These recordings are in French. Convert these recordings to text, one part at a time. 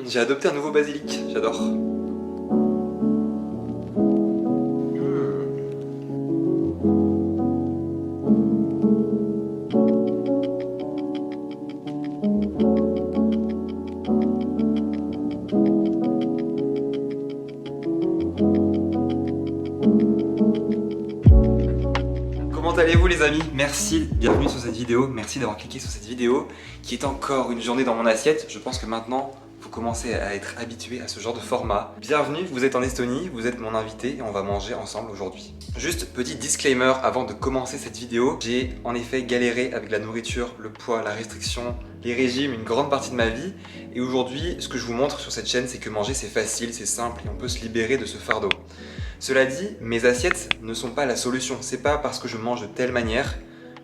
J'ai adopté un nouveau basilic, j'adore. Comment allez-vous les amis? Merci, bienvenue sur cette vidéo, merci d'avoir cliqué sur cette vidéo qui est encore une journée dans mon assiette. Je pense que maintenant, vous commencez à être habitué à ce genre de format. Bienvenue, vous êtes en Estonie, vous êtes mon invité et on va manger ensemble aujourd'hui. Juste petit disclaimer avant de commencer cette vidéo, j'ai en effet galéré avec la nourriture, le poids, la restriction, les régimes, une grande partie de ma vie. Et aujourd'hui, ce que je vous montre sur cette chaîne, c'est que manger c'est facile, c'est simple et on peut se libérer de ce fardeau. Cela dit, mes assiettes ne sont pas la solution. C'est pas parce que je mange de telle manière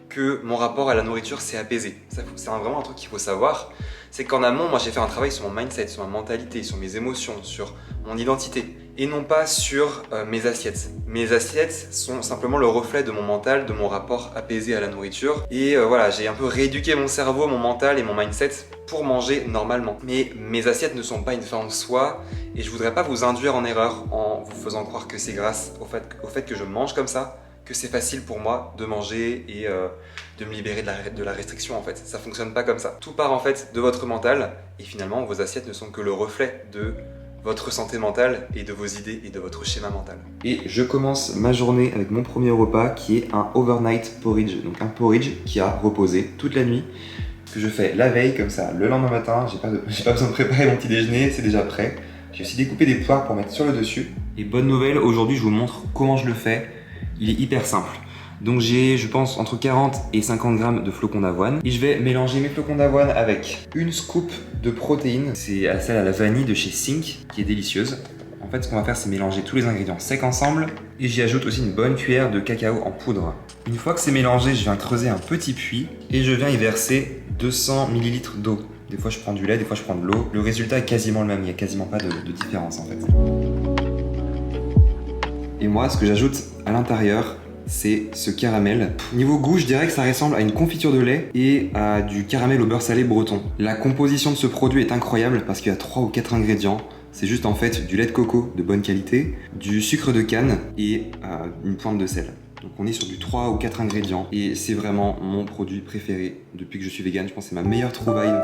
que mon rapport à la nourriture s'est apaisé. C'est vraiment un truc qu'il faut savoir. C'est qu'en amont, moi j'ai fait un travail sur mon mindset, sur ma mentalité, sur mes émotions, sur mon identité. Et non pas sur mes assiettes. Mes assiettes sont simplement le reflet de mon mental, de mon rapport apaisé à la nourriture. Et voilà, j'ai un peu rééduqué mon cerveau, mon mental et mon mindset pour manger normalement. Mais mes assiettes ne sont pas une fin en soi. Et je voudrais pas vous induire en erreur en vous faisant croire que c'est grâce au fait que je mange comme ça, que c'est facile pour moi de manger et de me libérer de la restriction en fait. Ça fonctionne pas comme ça. Tout part en fait de votre mental et finalement vos assiettes ne sont que le reflet de votre santé mentale et de vos idées et de votre schéma mental. Et je commence ma journée avec mon premier repas qui est un overnight porridge. Donc un porridge qui a reposé toute la nuit, que je fais la veille comme ça. Le lendemain matin, j'ai pas besoin de préparer mon petit déjeuner, c'est déjà prêt. J'ai aussi découpé des poires pour mettre sur le dessus. Et bonne nouvelle, aujourd'hui je vous montre comment je le fais. Il est hyper simple. Donc j'ai, je pense, entre 40 et 50 grammes de flocons d'avoine. Et je vais mélanger mes flocons d'avoine avec une scoop de protéines. C'est celle à la vanille de chez Sink, qui est délicieuse. En fait, ce qu'on va faire, c'est mélanger tous les ingrédients secs ensemble. Et j'y ajoute aussi une bonne cuillère de cacao en poudre. Une fois que c'est mélangé, je viens creuser un petit puits. Et je viens y verser 200 ml d'eau. Des fois, je prends du lait, des fois, je prends de l'eau. Le résultat est quasiment le même. Il n'y a quasiment pas de différence, en fait. Et moi, ce que j'ajoute à l'intérieur, c'est ce caramel. Niveau goût, je dirais que ça ressemble à une confiture de lait et à du caramel au beurre salé breton. La composition de ce produit est incroyable parce qu'il y a 3 ou 4 ingrédients. C'est juste en fait du lait de coco de bonne qualité, du sucre de canne et une pointe de sel. Donc on est sur du 3 ou 4 ingrédients et c'est vraiment mon produit préféré depuis que je suis vegan. Je pense que c'est ma meilleure trouvaille.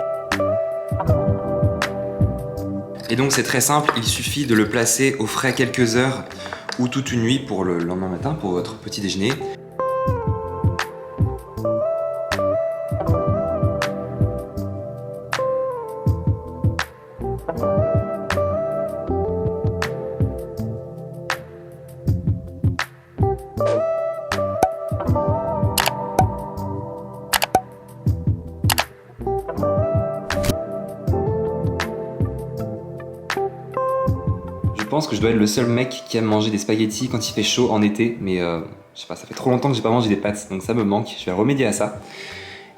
Et donc c'est très simple, il suffit de le placer au frais quelques heures ou toute une nuit pour le lendemain matin, pour votre petit déjeuner. Je pense que je dois être le seul mec qui aime manger des spaghettis quand il fait chaud en été, mais je sais pas, ça fait trop longtemps que j'ai pas mangé des pâtes, donc ça me manque, je vais remédier à ça.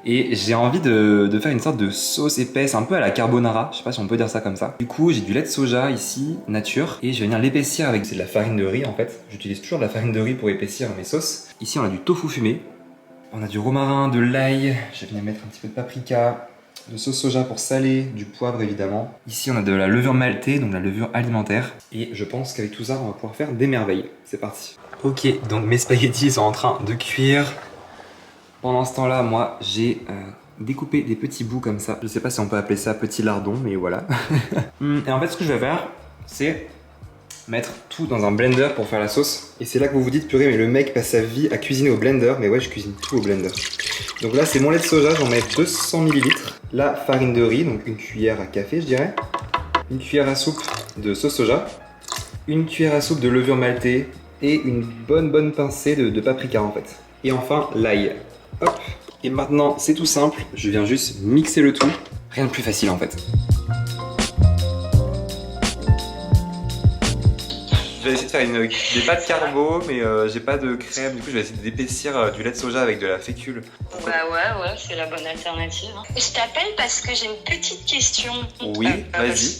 Et j'ai envie de faire une sorte de sauce épaisse, un peu à la carbonara, je sais pas si on peut dire ça comme ça. Du coup, j'ai du lait de soja ici, nature, et je vais venir l'épaissir avec de la farine de riz en fait. J'utilise toujours de la farine de riz pour épaissir mes sauces. Ici, on a du tofu fumé, on a du romarin, de l'ail, je vais venir mettre un petit peu de paprika, de sauce soja pour saler, du poivre évidemment. Ici on a de la levure maltée, donc de la levure alimentaire. Et je pense qu'avec tout ça on va pouvoir faire des merveilles. C'est parti. Ok, donc mes spaghettis sont en train de cuire. Pendant ce temps-là, moi j'ai découpé des petits bouts comme ça. Je sais pas si on peut appeler ça petit lardon, mais voilà. Et en fait ce que je vais faire, c'est mettre tout dans un blender pour faire la sauce. Et c'est là que vous vous dites, purée, mais le mec passe sa vie à cuisiner au blender. Mais ouais, je cuisine tout au blender. Donc là, c'est mon lait de soja, j'en mets 200 ml. La farine de riz, donc une cuillère à café, je dirais. Une cuillère à soupe de sauce soja. Une cuillère à soupe de levure maltée. Et une bonne pincée de paprika, en fait. Et enfin, l'ail. Hop. Et maintenant, c'est tout simple. Je viens juste mixer le tout. Rien de plus facile, en fait. Je vais essayer de faire des pâtes carbo, mais j'ai pas de crème. Du coup, je vais essayer d'épaissir du lait de soja avec de la fécule. Bah ouais, c'est la bonne alternative. Hein. Je t'appelle parce que j'ai une petite question. Oui, vas-y.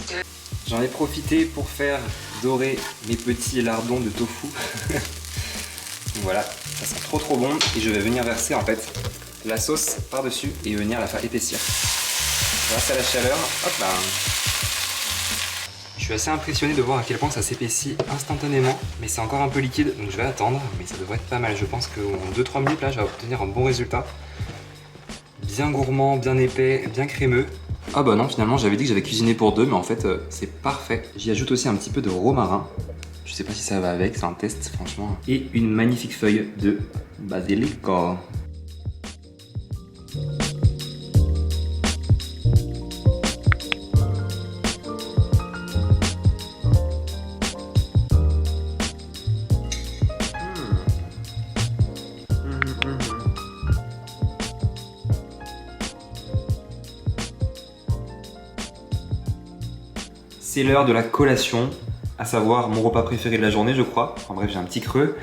J'en ai profité pour faire dorer mes petits lardons de tofu. Voilà, ça sent trop bon. Et je vais venir verser en fait la sauce par-dessus et venir la faire épaissir. Grâce à la chaleur, hop là. Je suis assez impressionné de voir à quel point ça s'épaissit instantanément, mais c'est encore un peu liquide, donc je vais attendre, mais ça devrait être pas mal. Je pense qu'en 2-3 minutes là, je vais obtenir un bon résultat. Bien gourmand, bien épais, bien crémeux. Ah bah non, finalement j'avais dit que j'avais cuisiné pour 2, mais en fait c'est parfait. J'y ajoute aussi un petit peu de romarin. Je sais pas si ça va avec, c'est un test franchement. Et une magnifique feuille de basilic. C'est l'heure de la collation, à savoir mon repas préféré de la journée, je crois. En bref, j'ai un petit creux.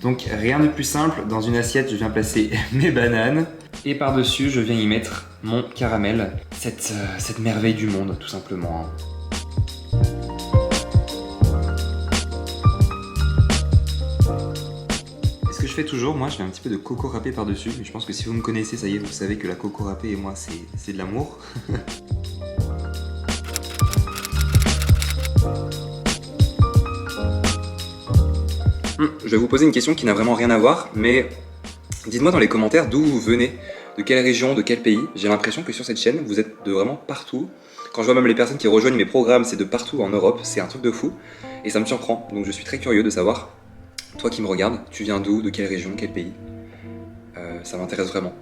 Donc rien de plus simple, dans une assiette, je viens placer mes bananes. Et par-dessus, je viens y mettre mon caramel. Cette merveille du monde, tout simplement. Ce que je fais toujours, moi, je mets un petit peu de coco râpé par-dessus. Mais je pense que si vous me connaissez, ça y est, vous savez que la coco râpé et moi, c'est de l'amour. Je vais vous poser une question qui n'a vraiment rien à voir, mais dites-moi dans les commentaires d'où vous venez, de quelle région, de quel pays. J'ai l'impression que sur cette chaîne, vous êtes de vraiment partout. Quand je vois même les personnes qui rejoignent mes programmes, c'est de partout en Europe, c'est un truc de fou, et ça me surprend. Donc je suis très curieux de savoir, toi qui me regardes, tu viens d'où, de quelle région, quel pays. Ça m'intéresse vraiment.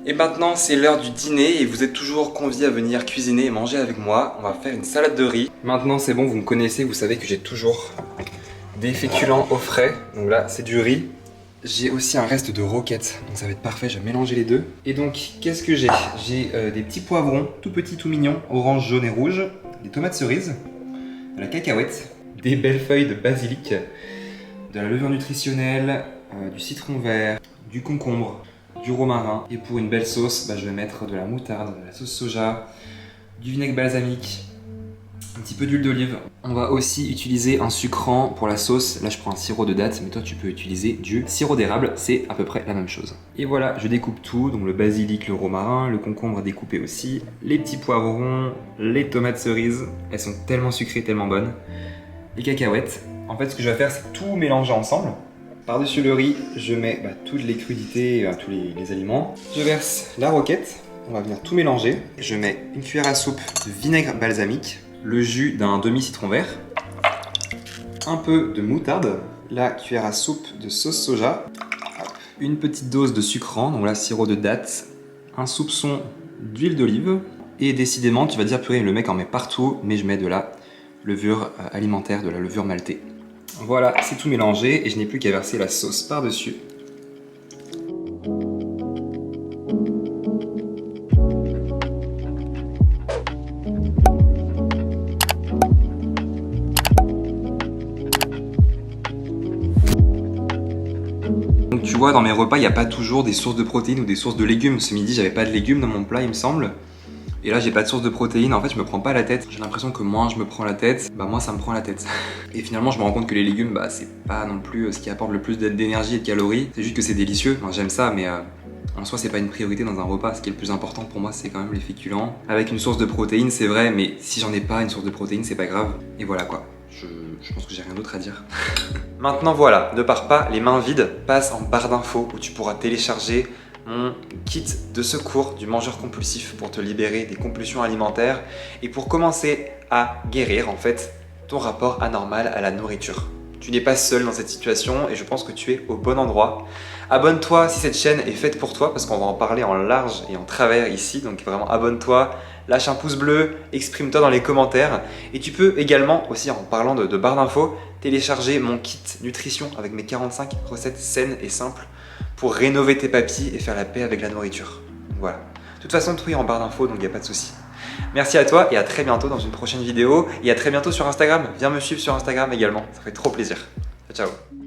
Et maintenant, c'est l'heure du dîner et vous êtes toujours conviés à venir cuisiner et manger avec moi. On va faire une salade de riz. Maintenant, c'est bon, vous me connaissez, vous savez que j'ai toujours des féculents au frais. Donc là, c'est du riz. J'ai aussi un reste de roquettes, donc ça va être parfait, je vais mélanger les deux. Et donc, qu'est-ce que j'ai? J'ai des petits poivrons, tout petits, tout mignons, orange, jaune et rouge, des tomates cerises, de la cacahuète, des belles feuilles de basilic, de la levure nutritionnelle, du citron vert, du concombre, du romarin. Et pour une belle sauce, je vais mettre de la moutarde, de la sauce soja, du vinaigre balsamique, un petit peu d'huile d'olive. On va aussi utiliser un sucrant pour la sauce. Là, je prends un sirop de date, mais toi, tu peux utiliser du sirop d'érable. C'est à peu près la même chose. Et voilà, je découpe tout. Donc le basilic, le romarin, le concombre découpé aussi, les petits poivrons, les tomates cerises. Elles sont tellement sucrées, tellement bonnes. Les cacahuètes. En fait, ce que je vais faire, c'est tout mélanger ensemble. Par-dessus le riz, je mets toutes les crudités, tous les aliments. Je verse la roquette. On va venir tout mélanger. Je mets une cuillère à soupe de vinaigre balsamique, le jus d'un demi-citron vert, un peu de moutarde, la cuillère à soupe de sauce soja, une petite dose de sucrant, donc là sirop de date, un soupçon d'huile d'olive, et décidément tu vas dire purée, le mec en met partout, mais je mets de la levure alimentaire, de la levure maltée. Voilà, c'est tout mélangé et je n'ai plus qu'à verser la sauce par-dessus. Donc tu vois, dans mes repas, il n'y a pas toujours des sources de protéines ou des sources de légumes. Ce midi, j'avais pas de légumes dans mon plat, il me semble. Et là, j'ai pas de source de protéines. En fait, je me prends pas la tête. J'ai l'impression que moins je me prends la tête, moins ça me prend la tête. Et finalement, je me rends compte que les légumes, c'est pas non plus ce qui apporte le plus d'énergie et de calories. C'est juste que c'est délicieux. Enfin, j'aime ça, mais en soi, c'est pas une priorité dans un repas. Ce qui est le plus important pour moi, c'est quand même les féculents. Avec une source de protéines, c'est vrai, mais si j'en ai pas une source de protéines, c'est pas grave. Et voilà quoi. Je pense que j'ai rien d'autre à dire. Maintenant voilà, ne pars pas les mains vides, passe en barre d'infos où tu pourras télécharger mon kit de secours du mangeur compulsif pour te libérer des compulsions alimentaires et pour commencer à guérir en fait ton rapport anormal à la nourriture. Tu n'es pas seul dans cette situation et je pense que tu es au bon endroit. Abonne-toi si cette chaîne est faite pour toi parce qu'on va en parler en large et en travers ici, donc vraiment abonne-toi. Lâche un pouce bleu, exprime-toi dans les commentaires et tu peux également, aussi en parlant de barre d'infos, télécharger mon kit nutrition avec mes 45 recettes saines et simples pour rénover tes papilles et faire la paix avec la nourriture. Voilà. De toute façon, tout est en barre d'infos, donc il n'y a pas de souci. Merci à toi et à très bientôt dans une prochaine vidéo et à très bientôt sur Instagram. Viens me suivre sur Instagram également, ça fait trop plaisir. Ciao, ciao.